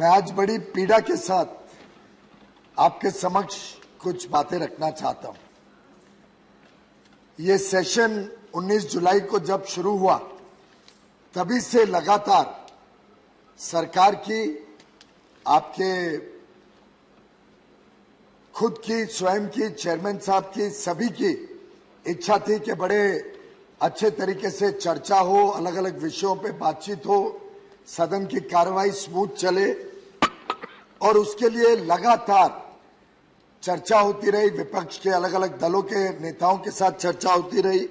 मैं आज बड़ी पीड़ा के साथ आपके समक्ष कुछ बातें रखना चाहता हूं। ये सेशन 19 जुलाई को जब शुरू हुआ तभी से लगातार सरकार की, आपके खुद की, स्वयं की, चेयरमैन साहब की, सभी की इच्छा थी कि बड़े अच्छे तरीके से चर्चा हो, अलग अलग विषयों पे बातचीत हो, सदन की कार्रवाई स्मूथ चले और उसके लिए लगातार चर्चा होती रही। विपक्ष के अलग अलग दलों के नेताओं के साथ चर्चा होती रही।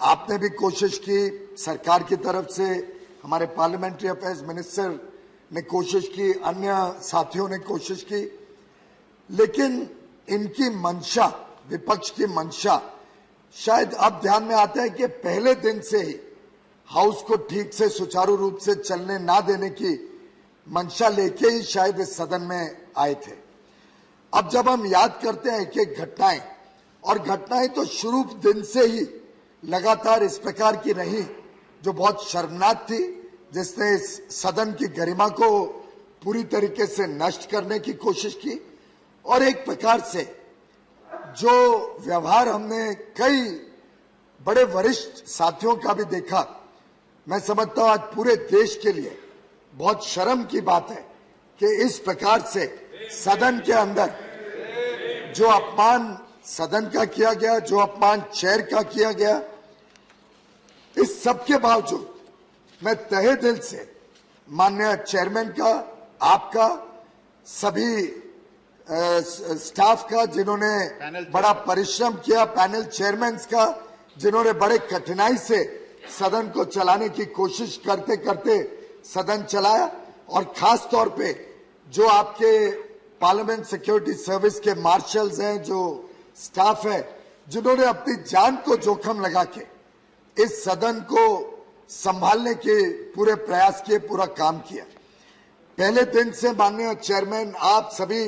आपने भी कोशिश की, सरकार की तरफ से हमारे पार्लियामेंट्री अफेयर्स मिनिस्टर ने कोशिश की, अन्य साथियों ने कोशिश की, लेकिन इनकी मंशा, विपक्ष की मंशा शायद अब ध्यान में आता है कि पहले दिन से ही हाउस को ठीक से सुचारू रूप से चलने ना देने की मंशा लेके ही शायद इस सदन में आए थे। अब जब हम याद करते हैं कि घटनाएं, और घटनाएं तो शुरू दिन से ही लगातार इस प्रकार की रही जो बहुत शर्मनाक थी, जिसने इस सदन की गरिमा को पूरी तरीके से नष्ट करने की कोशिश की, और एक प्रकार से जो व्यवहार हमने कई बड़े वरिष्ठ साथियों का भी देखा, मैं समझता हूं आज पूरे देश के लिए बहुत शर्म की बात है कि इस प्रकार से सदन के अंदर जो अपमान सदन का किया गया, जो अपमान चेयर का किया गया, इस सब के बावजूद मैं तहे दिल से माननीय चेयरमैन का, आपका, सभी स्टाफ का जिन्होंने बड़ा परिश्रम किया, पैनल चेयरमैन का जिन्होंने बड़े कठिनाई से सदन को चलाने की कोशिश करते करते सदन चलाया, और खास तौर पे जो आपके पार्लियामेंट सिक्योरिटी सर्विस के मार्शल्स हैं, जो स्टाफ है, जिन्होंने अपनी जान को जोखिम लगा के इस सदन को संभालने के पूरे प्रयास किए, पूरा काम किया। पहले दिन से माननीय चेयरमैन, आप सभी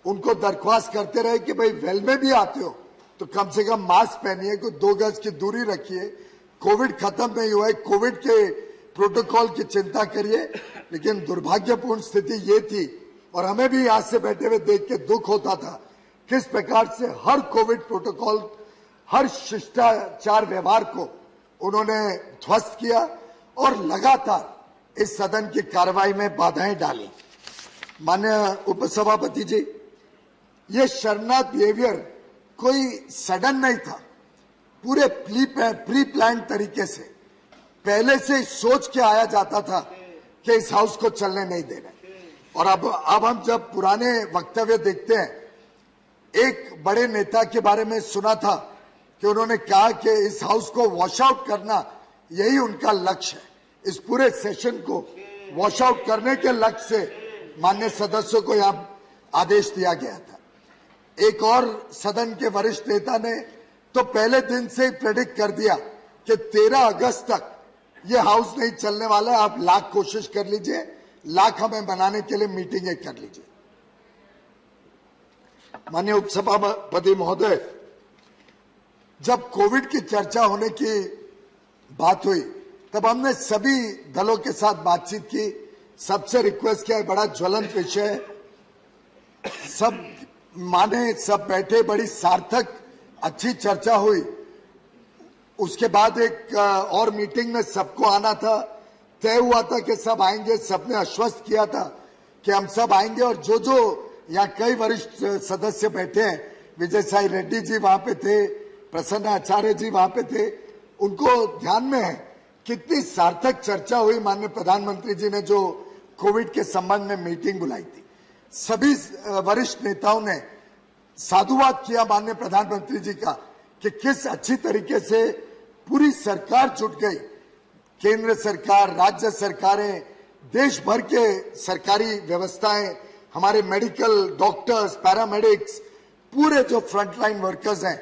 उनको दरख्वास्त करते रहे कि भाई वेल में भी आते हो तो कम से कम मास्क पहनिए, कोई 2 गज की दूरी रखिए, कोविड खत्म नहीं हुआ है, कोविड के प्रोटोकॉल की चिंता करिए। लेकिन दुर्भाग्यपूर्ण स्थिति ये थी, और हमें भी यहां से बैठे हुए देख के दुख होता था किस प्रकार से हर कोविड प्रोटोकॉल, हर शिष्टाचार व्यवहार को उन्होंने ध्वस्त किया और लगातार इस सदन की कार्रवाई में बाधाएं डाली। माननीय उपसभापति जी, ये शर्मनाक बिहेवियर कोई सडन नहीं था, पूरे प्री प्लान तरीके से पहले से सोच के आया जाता था कि इस हाउस को चलने नहीं देना। और अब हम जब पुराने वक्तव्य देखते हैं, एक बड़े नेता के बारे में सुना था कि उन्होंने कहा कि इस हाउस को वॉश आउट करना यही उनका लक्ष्य है। इस पूरे सेशन को वॉश आउट करने के लक्ष्य से माननीय सदस्यों को यहां आदेश दिया गया था। एक और सदन के वरिष्ठ नेता ने तो पहले दिन से ही प्रेडिक्ट कर दिया कि 13 अगस्त तक ये हाउस नहीं चलने वाला है, आप लाख कोशिश कर लीजिए, लाख हमें बनाने के लिए मीटिंगें कर लीजिए। माननीय उपसभापति महोदय, जब कोविड की चर्चा होने की बात हुई तब हमने सभी दलों के साथ बातचीत की, सबसे रिक्वेस्ट किया, बड़ा ज्वलंत विषय है, सब माने, सब बैठे, बड़ी सार्थक अच्छी चर्चा हुई। उसके बाद एक और मीटिंग में सबको आना था, तय हुआ था कि सब आएंगे, सबने आश्वस्त किया था कि हम सब आएंगे। और जो जो यहाँ कई वरिष्ठ सदस्य बैठे हैं, विजय साई रेड्डी जी वहां पे थे, प्रसन्न आचार्य जी वहां पे थे, उनको ध्यान में है कितनी सार्थक चर्चा हुई। माननीय प्रधानमंत्री जी ने जो कोविड के संबंध में मीटिंग बुलाई थी, सभी वरिष्ठ नेताओं ने साधुवाद किया माननीय प्रधानमंत्री जी का कि किस अच्छी तरीके से पूरी सरकार जुट गई, केंद्र सरकार, राज्य सरकारें, देश भर के सरकारी व्यवस्थाएं, हमारे मेडिकल डॉक्टर्स, पैरामेडिक्स, पूरे जो फ्रंटलाइन वर्कर्स हैं,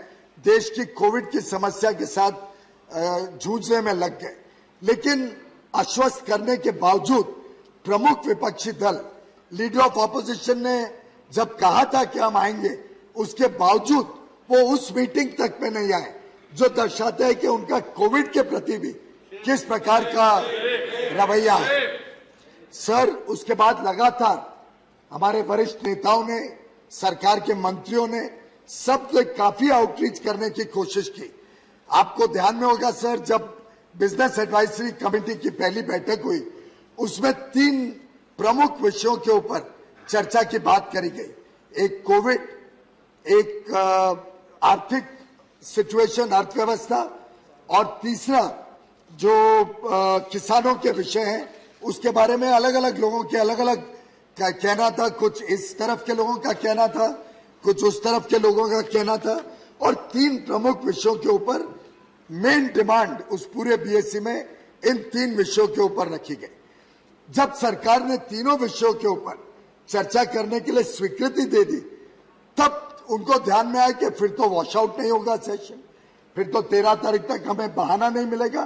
देश की कोविड की समस्या के साथ जूझने में लग गए। लेकिन आश्वस्त करने के बावजूद प्रमुख विपक्षी दल, लीडर ऑफ ऑपोजिशन ने जब कहा था कि हम आएंगे, उसके बावजूद वो उस मीटिंग तक में नहीं आए, जो दर्शाता है कि उनका कोविड के प्रति भी किस प्रकार का रवैया है। सर उसके बाद लगातार हमारे वरिष्ठ नेताओं ने, सरकार के मंत्रियों ने सबसे काफी आउटरीच करने की कोशिश की। आपको ध्यान में होगा सर, जब बिजनेस एडवाइजरी कमेटी की पहली बैठक हुई उसमें 3 प्रमुख विषयों के ऊपर चर्चा की बात करी गई। एक कोविड, एक आर्थिक सिचुएशन, अर्थव्यवस्था, और तीसरा जो किसानों के विषय हैं उसके बारे में अलग अलग लोगों के अलग अलग कहना था। कुछ इस तरफ के लोगों का कहना था, कुछ उस तरफ के लोगों का कहना था, और 3 प्रमुख विषयों के ऊपर मेन डिमांड उस पूरे बीएससी में इन 3 विषयों के ऊपर रखी गई। जब सरकार ने तीनों विषयों के ऊपर चर्चा करने के लिए स्वीकृति दे दी, तब उनको ध्यान में आया कि फिर तो वॉश आउट नहीं होगा सेशन, फिर तो 13 तारीख तक हमें बहाना नहीं मिलेगा।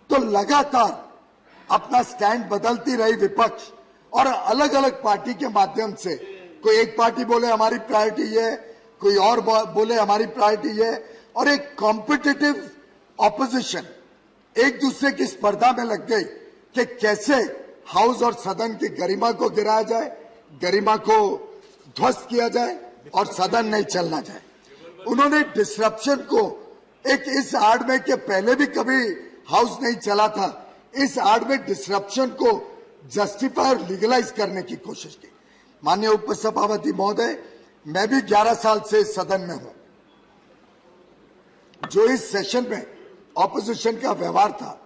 तो लगातार अपना स्टैंड बदलती रही विपक्ष, और अलग अलग पार्टी के माध्यम से, कोई एक पार्टी बोले हमारी प्रायोरिटी ये, कोई और बोले हमारी प्रायोरिटी ये, और एक कॉम्पिटिटिव ऑपोजिशन एक दूसरे की स्पर्धा में लग गई कि कैसे हाउस और सदन की गरिमा को गिराया जाए, गरिमा को ध्वस्त किया जाए और सदन नहीं चलना जाए। उन्होंने डिसरप्शन को एक इस आड़ में कि पहले भी कभी हाउस नहीं चला था, इस आड़ में डिसरप्शन को जस्टिफाई और लीगलाइज करने की कोशिश की। माननीय उपसभापति महोदय, मैं भी 11 साल से सदन में हूं। जो इस सेशन में ऑपोजिशन का व्यवहार था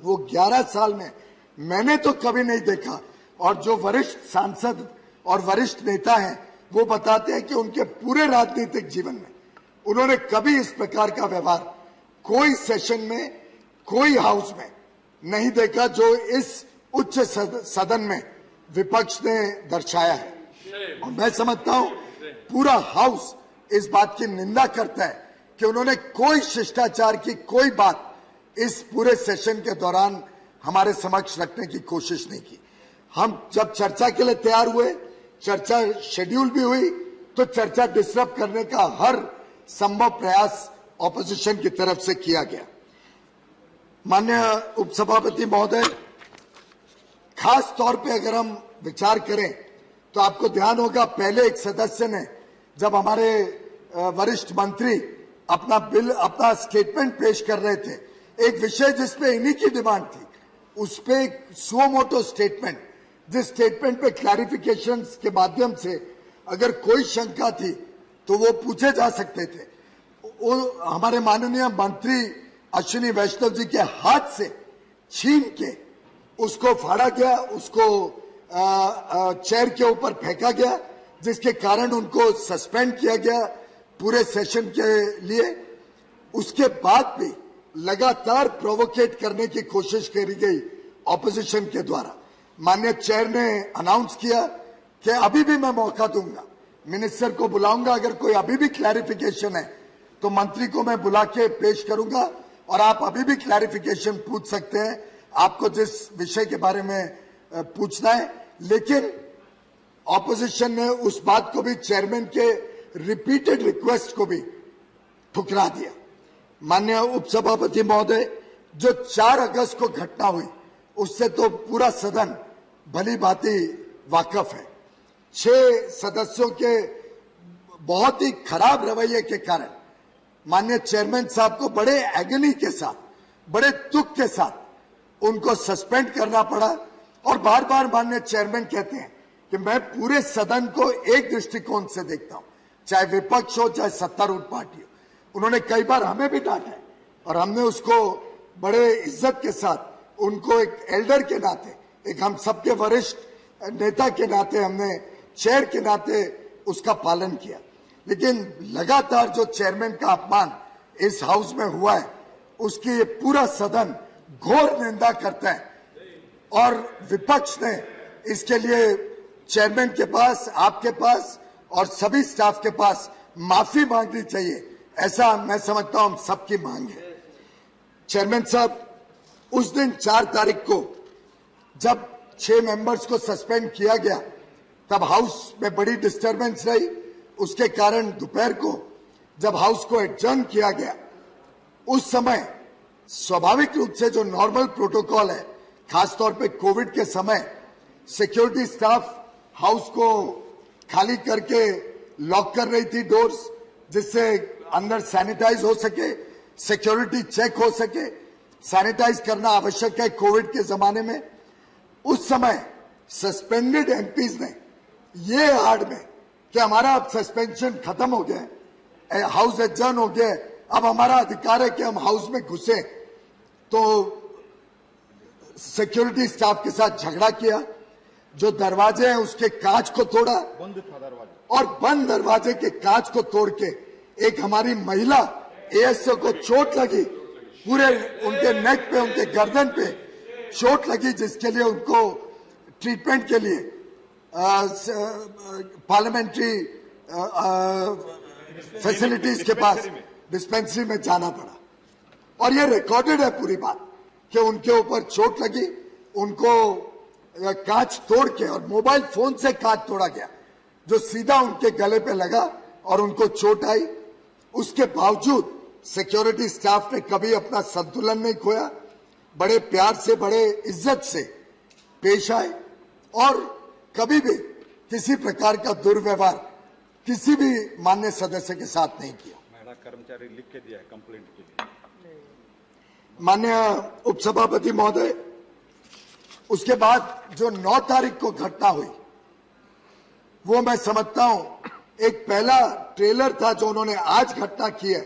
वो 11 साल में मैंने तो कभी नहीं देखा, और जो वरिष्ठ सांसद और वरिष्ठ नेता हैं वो बताते हैं कि उनके पूरे राजनीतिक जीवन में उन्होंने कभी इस प्रकार का व्यवहार कोई सेशन में, कोई हाउस में नहीं देखा जो इस उच्च सदन में विपक्ष ने दर्शाया है। और मैं समझता हूं पूरा हाउस इस बात की निंदा करता है कि उन्होंने कोई शिष्टाचार की कोई बात इस पूरे सेशन के दौरान हमारे समक्ष रखने की कोशिश नहीं की। हम जब चर्चा के लिए तैयार हुए, चर्चा शेड्यूल भी हुई, तो चर्चा डिस्टर्ब करने का हर संभव प्रयास ऑपोजिशन की तरफ से किया गया। माननीय उपसभापति महोदय, खास तौर पे अगर हम विचार करें तो आपको ध्यान होगा पहले एक सदस्य ने, जब हमारे वरिष्ठ मंत्री अपना स्टेटमेंट पेश कर रहे थे, एक विषय जिसपे इन्हीं की डिमांड थी, उस पे एक सुओ मोटो स्टेटमेंट, जिस स्टेटमेंट पे क्लैरिफिकेशन के माध्यम से अगर कोई शंका थी तो वो पूछे जा सकते थे, वो हमारे माननीय मंत्री अश्विनी वैष्णव जी के हाथ से छीन के उसको फाड़ा गया, उसको चेयर के ऊपर फेंका गया, जिसके कारण उनको सस्पेंड किया गया पूरे सेशन के लिए। उसके बाद भी लगातार प्रोवोकेट करने की कोशिश करी गई ऑपोजिशन के द्वारा। माननीय चेयर ने अनाउंस किया कि अभी भी मैं मौका दूंगा, मिनिस्टर को बुलाऊंगा, अगर कोई अभी भी क्लैरिफिकेशन है तो मंत्री को मैं बुला के पेश करूंगा और आप अभी भी क्लैरिफिकेशन पूछ सकते हैं, आपको जिस विषय के बारे में पूछना है। लेकिन ऑपोजिशन ने उस बात को भी, चेयरमैन के रिपीटेड रिक्वेस्ट को भी ठुकरा दिया। माननीय उपसभापति महोदय, जो 4 अगस्त को घटना हुई उससे तो पूरा सदन भली भांति वाकफ है। 6 सदस्यों के बहुत ही खराब रवैये के कारण माननीय चेयरमैन साहब को बड़े एगनी के साथ, बड़े दुख के साथ उनको सस्पेंड करना पड़ा। और बार बार माननीय चेयरमैन कहते हैं कि मैं पूरे सदन को एक दृष्टिकोण से देखता हूं, चाहे विपक्ष हो चाहे सत्तारूढ़ पार्टी हो। उन्होंने कई बार हमें भी डांटा है और हमने उसको बड़े इज्जत के साथ, उनको एक एल्डर के नाते, एक हम सबके वरिष्ठ नेता के नाते, हमने चेयर के नाते उसका पालन किया। लेकिन लगातार जो चेयरमैन का अपमान इस हाउस में हुआ है, उसकी ये पूरा सदन घोर निंदा करता है और विपक्ष ने इसके लिए चेयरमैन के पास, आपके पास और सभी स्टाफ के पास माफी मांगनी चाहिए, ऐसा मैं समझता हूं हम सबकी मांग है। चेयरमैन साहब, उस दिन 4 तारीख को जब 6 मेंबर्स को सस्पेंड किया गया तब हाउस में बड़ी डिस्टरबेंस रही। उसके कारण दोपहर को जब हाउस को एडजर्न किया गया, उस समय स्वाभाविक रूप से जो नॉर्मल प्रोटोकॉल है, खासतौर पे कोविड के समय, सिक्योरिटी स्टाफ हाउस को खाली करके लॉक कर रही थी डोर्स, जिससे अंदर सैनिटाइज हो सके, सिक्योरिटी चेक हो सके। सैनिटाइज करना आवश्यक है कोविड के जमाने में। उस समय सस्पेंडेड एमपीज ने ये आड़ में कि हमारा अब सस्पेंशन खत्म हो गया, हाउस एडजर्न हो गया, अब हमारा अधिकार है कि हम हाउस में घुसे, तो सिक्योरिटी स्टाफ के साथ झगड़ा किया, जो दरवाजे हैं उसके कांच को तोड़ा, बंद था दरवाजा, और बंद दरवाजे के कांच को तोड़ के एक हमारी महिला एएसओ को चोट लगी, पूरे उनके नेक पे, उनके गर्दन पे चोट लगी, जिसके लिए उनको ट्रीटमेंट के लिए पार्लियामेंट्री फैसिलिटीज के पास डिस्पेंसरी में जाना पड़ा। और ये रिकॉर्डेड है पूरी बात कि उनके ऊपर चोट लगी, उनको कांच तोड़ के, और मोबाइल फोन से कांच तोड़ा गया जो सीधा उनके गले पे लगा और उनको चोट आई। उसके बावजूद सिक्योरिटी स्टाफ ने कभी अपना संतुलन नहीं खोया, बड़े प्यार से, बड़े इज्जत से पेश आए और कभी भी किसी प्रकार का दुर्व्यवहार किसी भी माननीय सदस्य के साथ नहीं किया। महिला कर्मचारी लिख के दिया है कंप्लेंट के लिए। माननीय उपसभापति महोदय, उसके बाद जो 9 तारीख को घटना हुई, वो मैं समझता हूं एक पहला ट्रेलर था जो उन्होंने आज घटना की है,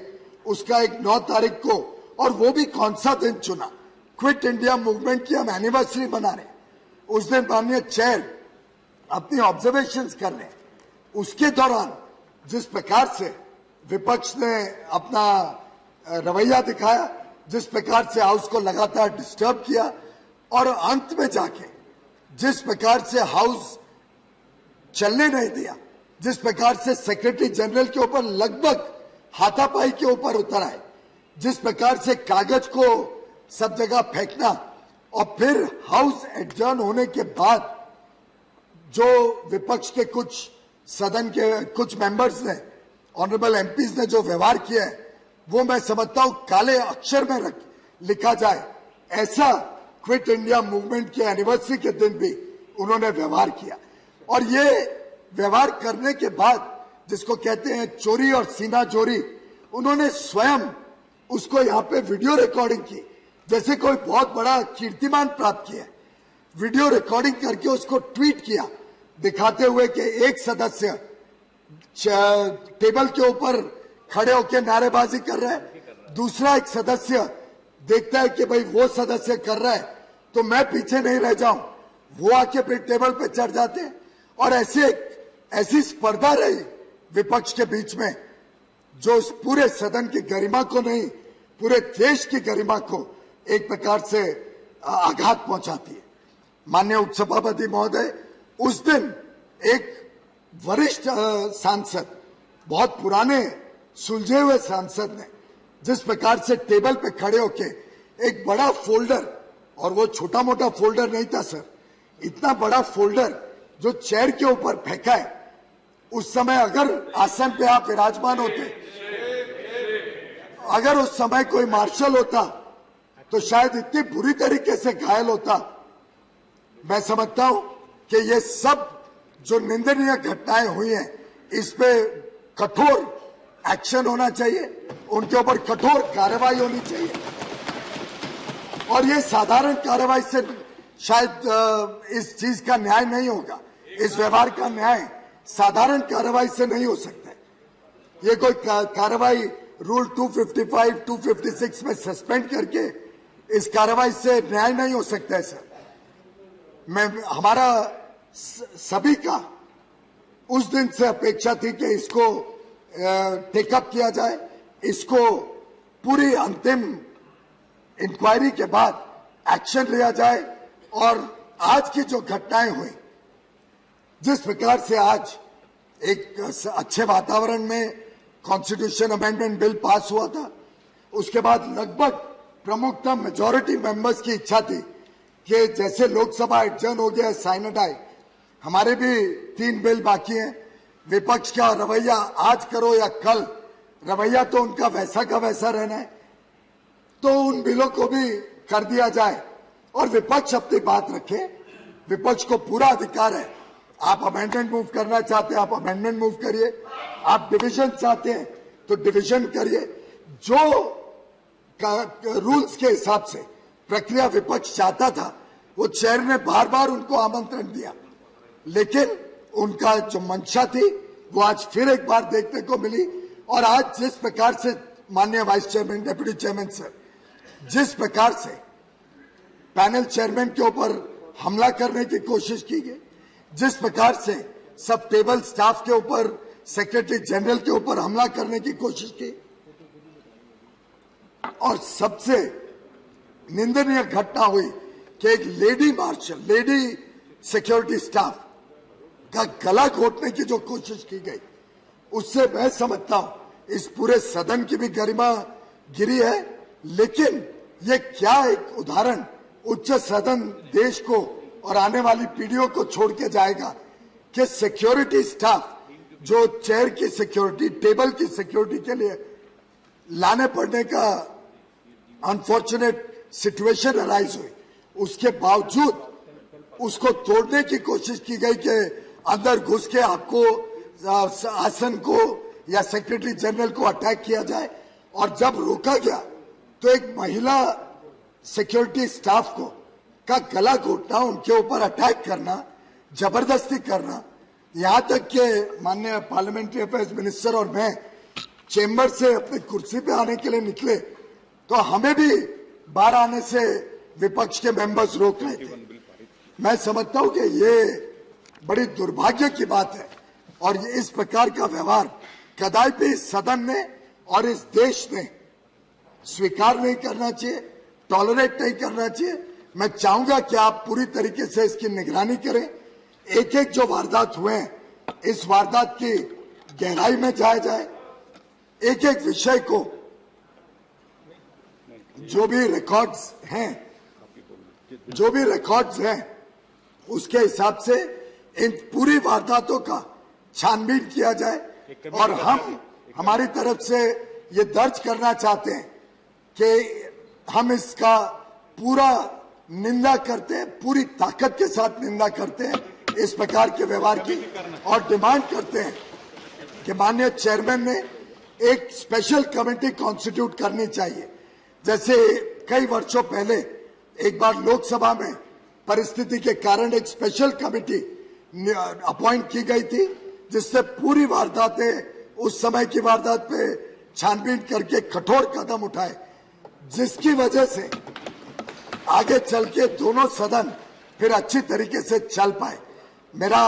उसका एक 9 तारीख को, और वो भी कौन सा दिन चुना, क्विट इंडिया मूवमेंट की हम एनिवर्सरी बना रहे हैं, उस दिन माननीय चेयर अपनी ऑब्जर्वेशंस कर रहे हैं। उसके दौरान जिस प्रकार से विपक्ष ने अपना रवैया दिखाया, जिस प्रकार से हाउस को लगातार डिस्टर्ब किया, और अंत में जाके जिस प्रकार से हाउस चलने नहीं दिया, जिस प्रकार से सेक्रेटरी जनरल के ऊपर लगभग हाथापाई के ऊपर उतर आए, जिस प्रकार से कागज को सब जगह फेंकना, और फिर हाउस एडजर्न होने के बाद जो विपक्ष के कुछ सदन के कुछ मेंबर्स ने, ऑनरेबल एमपीज ने जो व्यवहार किया है, वो मैं समझता हूं काले अक्षर में लिखा जाए, ऐसा क्विट इंडिया मूवमेंट के एनिवर्सरी के दिन भी उन्होंने व्यवहार किया। और ये व्यवहार करने के बाद, जिसको कहते हैं चोरी और सीना चोरी, उन्होंने स्वयं उसको यहाँ पे वीडियो रिकॉर्डिंग की, जैसे कोई बहुत बड़ा कीर्तिमान प्राप्त किया, वीडियो रिकॉर्डिंग करके उसको ट्वीट किया, दिखाते हुए कि एक सदस्य टेबल के ऊपर खड़े होकर नारेबाजी कर रहा है, दूसरा एक सदस्य देखता है कि भाई वो सदस्य कर रहा है तो मैं पीछे नहीं रह जाऊं, वो आके फिर टेबल पे चढ़ जाते हैं, और ऐसी स्पर्धा रही विपक्ष के बीच में, जो इस पूरे सदन की गरिमा को नहीं, पूरे देश की गरिमा को एक प्रकार से आघात पहुंचाती है। माननीय उपसभापति महोदय, उस दिन एक वरिष्ठ सांसद, बहुत पुराने सुलझे हुए सांसद ने जिस प्रकार से टेबल पे खड़े होके एक बड़ा फोल्डर, और वो छोटा मोटा फोल्डर नहीं था सर, इतना बड़ा फोल्डर जो चेयर के ऊपर फेंका है, उस समय अगर आसन पे आप विराजमान होते, अगर उस समय कोई मार्शल होता तो शायद इतनी बुरी तरीके से घायल होता। मैं समझता हूं कि ये सब जो निंदनीय घटनाएं हुई हैं, इस पे कठोर एक्शन होना चाहिए, उनके ऊपर कठोर कार्रवाई होनी चाहिए, और ये साधारण कार्रवाई से शायद इस चीज का न्याय नहीं होगा, इस व्यवहार का न्याय साधारण कार्रवाई से नहीं हो सकता है। ये कोई कार्रवाई रूल 255, 256 में सस्पेंड करके इस कार्रवाई से न्याय नहीं हो सकता है सर। हमारा सभी का उस दिन से अपेक्षा थी कि इसको टेकअप किया जाए, इसको पूरी अंतिम इंक्वायरी के बाद एक्शन लिया जाए, और आज की जो घटनाएं हुई, जिस प्रकार से आज एक अच्छे वातावरण में कॉन्स्टिट्यूशन अमेंडमेंट बिल पास हुआ था, उसके बाद लगभग प्रमुखता मेजॉरिटी मेंबर्स की इच्छा थी कि जैसे लोकसभा एडजर्न हो गया, साइनेट आए, हमारे भी 3 बिल बाकी हैं, विपक्ष का रवैया आज करो या कल, रवैया तो उनका वैसा का वैसा रहना है, तो उन बिलों को भी कर दिया जाए और विपक्ष अपनी बात रखे, विपक्ष को पूरा अधिकार है। आप अमेंडमेंट मूव करना चाहते हैं, आप अमेंडमेंट मूव करिए। आप डिवीजन चाहते हैं तो डिवीजन करिए। जो रूल्स के हिसाब से प्रक्रिया विपक्ष चाहता था, वो चेयर ने बार बार उनको आमंत्रण दिया, लेकिन उनका जो मंशा थी वो आज फिर एक बार देखने को मिली। और आज जिस प्रकार से माननीय vice chairman, deputy chairman sir, जिस प्रकार से पैनल चेयरमैन के ऊपर हमला करने की कोशिश की गई, जिस प्रकार से सब टेबल स्टाफ के ऊपर, सेक्रेटरी जनरल के ऊपर हमला करने की कोशिश की, और सबसे निंदनीय घटना हुई कि एक lady marshal, lady security staff का गला घोटने की जो कोशिश की गई, उससे मैं समझता हूं इस पूरे सदन की भी गरिमा गिरी है। लेकिन ये क्या एक उदाहरण उच्च सदन देश को और आने वाली पीढ़ियों को छोड़ के जाएगा कि सिक्योरिटी स्टाफ जो चेयर की सिक्योरिटी, टेबल की सिक्योरिटी के लिए लाने पड़ने का अनफॉर्चुनेट सिचुएशन अराइज हुई, उसके बावजूद उसको तोड़ने की कोशिश की गई कि अंदर घुस के आपको आसन को या सेक्रेटरी जनरल को अटैक किया जाए। और जब रोका गया तो एक महिला सिक्योरिटी स्टाफ को का गला घोटना, उनके ऊपर अटैक करना, जबरदस्ती करना, यहां तक कि माननीय पार्लियामेंट्री अफेयर्स मिनिस्टर और मैं चेंबर से अपनी कुर्सी पे आने के लिए निकले तो हमें भी बाहर आने से विपक्ष के मेंबर्स रोक रहे थे। मैं समझता हूं कि ये बड़ी दुर्भाग्य की बात है और ये इस प्रकार का व्यवहार कदापि इस सदन ने और इस देश ने स्वीकार नहीं करना चाहिए, टॉलरेट नहीं करना चाहिए। मैं चाहूंगा कि आप पूरी तरीके से इसकी निगरानी करें। एक एक जो वारदात हुए हैं, इस वारदात की गहराई में जाया जाए, एक एक विषय को, जो भी रिकॉर्ड्स हैं उसके हिसाब से इन पूरी वारदातों का छानबीन किया जाए। और हम हमारी तरफ से ये दर्ज करना चाहते हैं कि हम इसका पूरा निंदा करते हैं, पूरी ताकत के साथ निंदा करते हैं इस प्रकार के व्यवहार की, और डिमांड करते हैं कि माननीय चेयरमैन ने एक स्पेशल कमेटी कॉन्स्टिट्यूट करनी चाहिए। जैसे कई वर्षों पहले एक बार लोकसभा में परिस्थिति के कारण एक स्पेशल कमेटी अपॉइंट की गई थी, जिससे पूरी वारदातें, उस समय की वारदात पे छानबीन करके कठोर कदम उठाए, जिसकी वजह से आगे चल के दोनों सदन फिर अच्छी तरीके से चल पाए। मेरा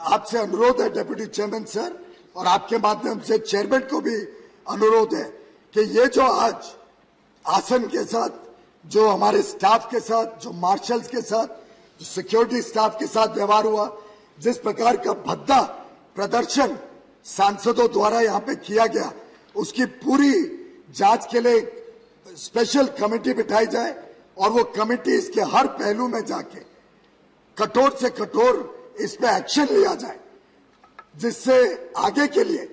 आपसे अनुरोध है डेप्यूटी चेयरमैन सर, और आपके माध्यम से चेयरमैन को भी अनुरोध है कि ये जो आज आसन के साथ, जो हमारे स्टाफ के साथ, जो मार्शल्स के साथ, जो सिक्योरिटी स्टाफ के साथ व्यवहार हुआ, जिस प्रकार का भद्दा प्रदर्शन सांसदों द्वारा यहाँ पे किया गया, उसकी पूरी जांच के लिए स्पेशल कमेटी बिठाई जाए और वो कमेटी इसके हर पहलू में जाके कठोर से कठोर इस पे एक्शन लिया जाए, जिससे आगे के लिए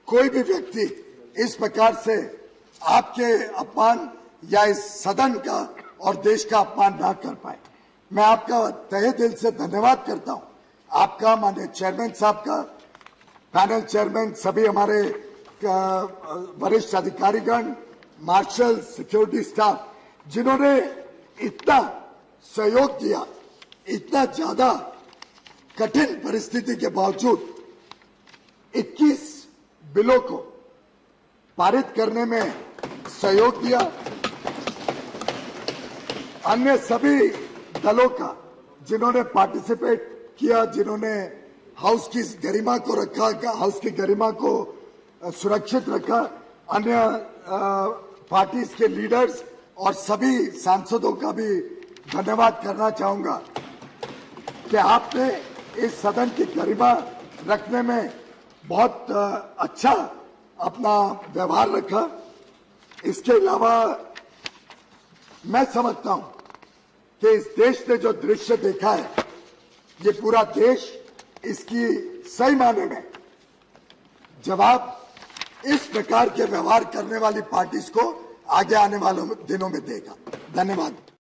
कोई भी व्यक्ति इस प्रकार से आपके अपमान या इस सदन का और देश का अपमान ना कर पाए। मैं आपका तहे दिल से धन्यवाद करता हूं, आपका, माननीय चेयरमैन साहब का, पैनल चेयरमैन, सभी हमारे वरिष्ठ अधिकारीगण, मार्शल, सिक्योरिटी स्टाफ, जिन्होंने इतना सहयोग दिया, इतना ज्यादा कठिन परिस्थिति के बावजूद 21 बिलों को पारित करने में सहयोग दिया। अन्य सभी दलों का जिन्होंने पार्टिसिपेट किया, जिन्होंने हाउस की गरिमा को रखा, हाउस की गरिमा को सुरक्षित रखा, अन्य पार्टीज के लीडर्स और सभी सांसदों का भी धन्यवाद करना चाहूंगा कि आपने इस सदन की गरिमा रखने में बहुत अच्छा अपना व्यवहार रखा। इसके अलावा मैं समझता हूं कि इस देश ने जो दृश्य देखा है, ये पूरा देश इसकी सही माने में जवाब इस प्रकार के व्यवहार करने वाली पार्टीज को आगे आने वाले दिनों में देगा। धन्यवाद।